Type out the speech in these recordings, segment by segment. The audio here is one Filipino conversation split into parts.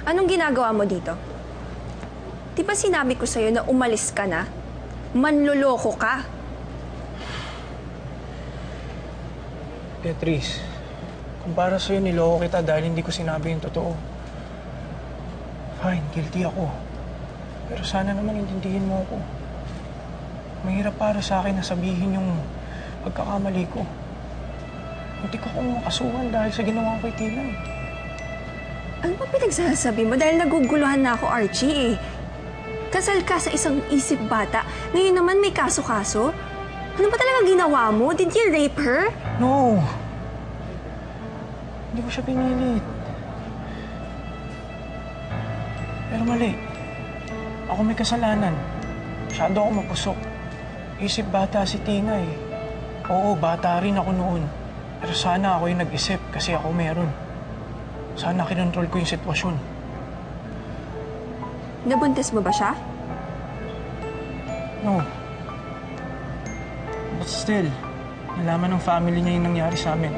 Anong ginagawa mo dito? Di ba sinabi ko sa'yo na umalis ka na? Manloloko ka. Beatrice, kung para sa'yo niloko kita dahil hindi ko sinabi yung totoo. Fine, guilty ako. Pero sana naman intindihin mo ako. Mahirap para sa akin na sabihin yung pagkakamali ko. Hindi ko akong makasuhan dahil sa ginawa ko kay Tina. Ano ba pinagsasabi mo? Dahil naguguluhan na ako, Archie eh. Kasal ka sa isang isip bata. Ngayon naman may kaso-kaso. Ano ba talaga ginawa mo? Did you rape her? No! Hindi ko siya pinilit. Pero mali. Ako may kasalanan. Masyado ako mapusok. Isip bata si Tina eh. Oo, bata rin ako noon. Pero sana ako yung nag-isip kasi ako meron. Sana kinontrol ko yung sitwasyon. Nabuntis mo ba siya? No. But still, nalaman ng family niya yung nangyari sa amin.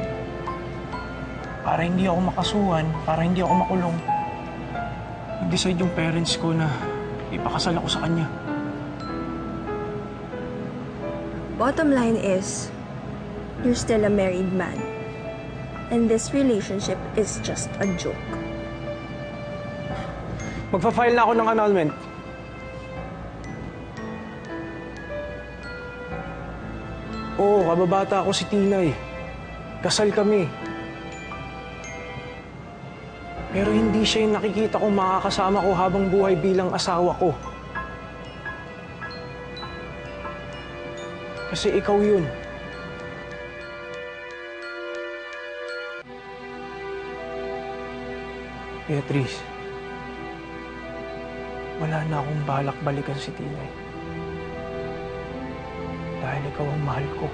Para hindi ako makasuhan, para hindi ako makulong, nag-decide yung parents ko na ipakasal ako sa kanya. Bottom line is, you're still a married man. And this relationship is just a joke. Magpa-file na ako ng annulment. Oo, kababata ako si Tina eh. Kasal kami. Pero hindi siya yung nakikita kong makakasama ko habang buhay bilang asawa ko. Kasi ikaw yun. Beatrice, wala na akong balak balikan si Tina. Dahil ikaw ang mahal ko.